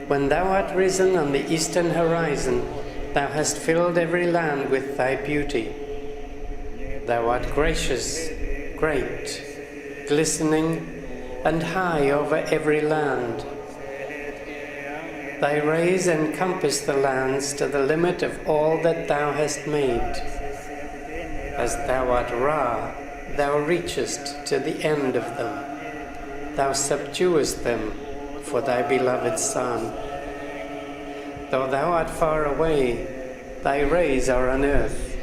When thou art risen on the eastern horizon, thou hast filled every land with thy beauty. Thou art gracious, great, glistening, and high over every land. Thy rays encompass the lands to the limit of all that thou hast made. As thou art Ra, thou reachest to the end of them. Thou subduest them for thy beloved Son. Though thou art far away, thy rays are on earth.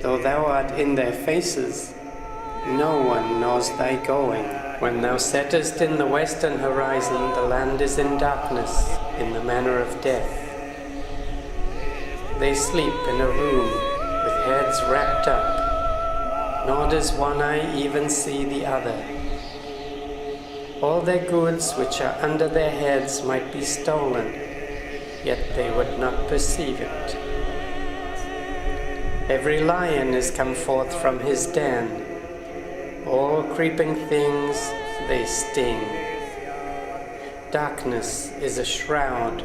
Though thou art in their faces, no one knows thy going. When thou settest in the western horizon, the land is in darkness, in the manner of death. They sleep in a room with heads wrapped up, nor does one eye even see the other. All their goods which are under their heads might be stolen, yet they would not perceive it. Every lion is come forth from his den. All creeping things they sting. Darkness is a shroud,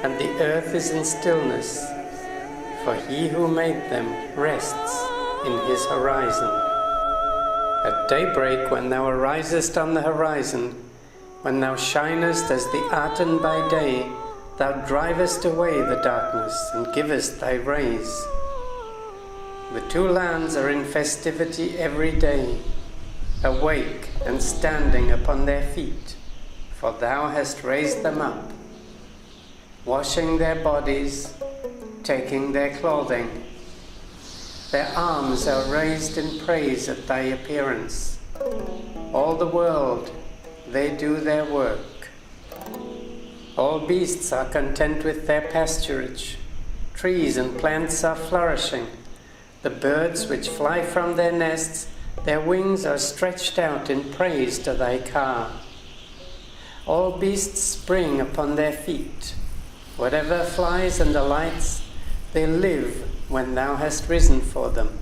and the earth is in stillness, for he who made them rests in his horizon. At daybreak, when thou arisest on the horizon, when thou shinest as the Aten by day, thou drivest away the darkness and givest thy rays. The two lands are in festivity every day, awake and standing upon their feet, for thou hast raised them up, washing their bodies, taking their clothing. Their arms are raised in praise at thy appearance. All the world, they do their work. All beasts are content with their pasturage. Trees and plants are flourishing. The birds which fly from their nests, their wings are stretched out in praise to thy car. All beasts spring upon their feet. Whatever flies and alights, they live when thou hast risen for them.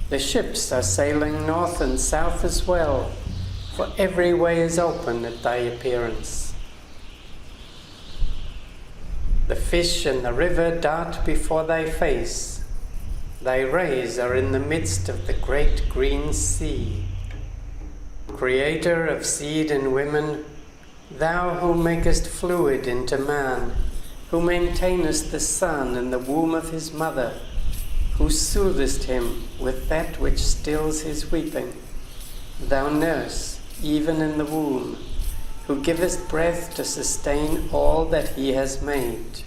The ships are sailing north and south as well, for every way is open at thy appearance. The fish in the river dart before thy face. Thy rays are in the midst of the great green sea. Creator of seed and women, thou who makest fluid into man, who maintainest the son in the womb of his mother, who soothest him with that which stills his weeping, thou nurse, even in the womb, who givest breath to sustain all that he has made.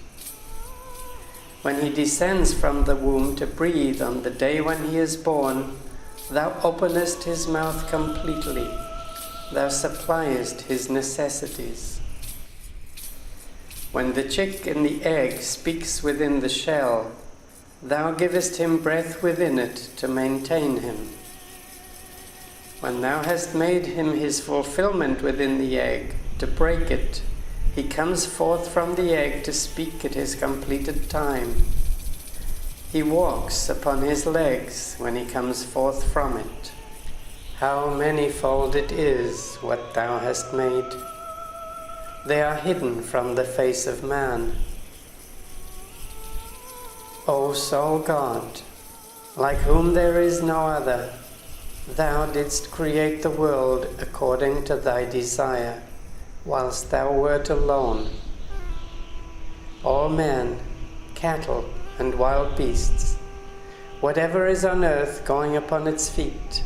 When he descends from the womb to breathe on the day when he is born, thou openest his mouth completely, thou suppliest his necessities. When the chick in the egg speaks within the shell, thou givest him breath within it to maintain him. When thou hast made him his fulfillment within the egg, to break it, he comes forth from the egg to speak at his completed time. He walks upon his legs when he comes forth from it. How manifold it is what thou hast made! They are hidden from the face of man. O sole God, like whom there is no other, thou didst create the world according to thy desire, whilst thou wert alone. All men, cattle, and wild beasts, whatever is on earth going upon its feet,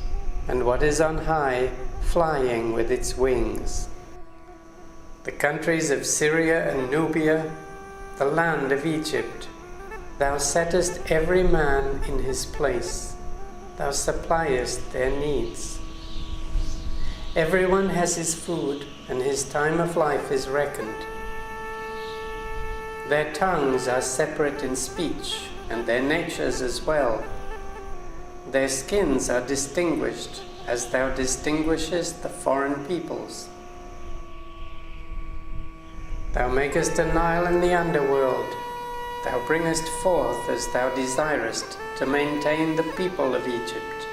and what is on high flying with its wings. The countries of Syria and Nubia, the land of Egypt, thou settest every man in his place. Thou suppliest their needs. Everyone has his food, and his time of life is reckoned. Their tongues are separate in speech, and their natures as well. Their skins are distinguished, as thou distinguishest the foreign peoples. Thou makest a Nile in the underworld. Thou bringest forth as thou desirest to maintain the people of Egypt,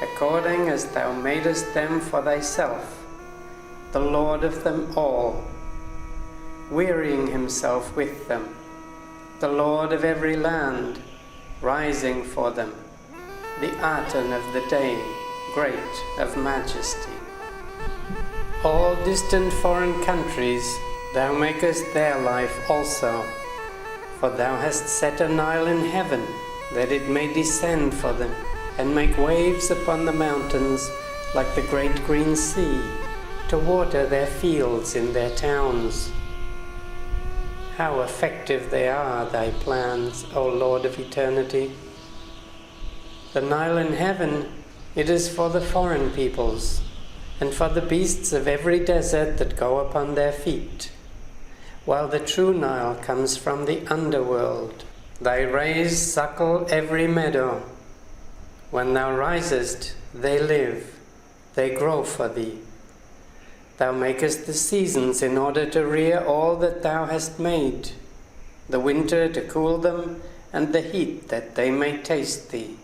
according as thou madest them for thyself, the Lord of them all, wearying himself with them, the Lord of every land, rising for them, the Aten of the day, great of majesty. All distant foreign countries thou makest their life also, for thou hast set a Nile in heaven, that it may descend for them, and make waves upon the mountains like the great green sea, to water their fields in their towns. How effective they are, thy plans, O Lord of eternity! The Nile in heaven, it is for the foreign peoples, and for the beasts of every desert that go upon their feet, while the true Nile comes from the underworld. Thy rays suckle every meadow. When thou risest, they live, they grow for thee. Thou makest the seasons in order to rear all that thou hast made, the winter to cool them, and the heat that they may taste thee.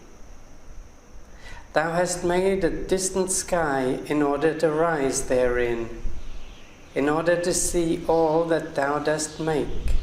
Thou hast made a distant sky in order to rise therein, in order to see all that thou dost make.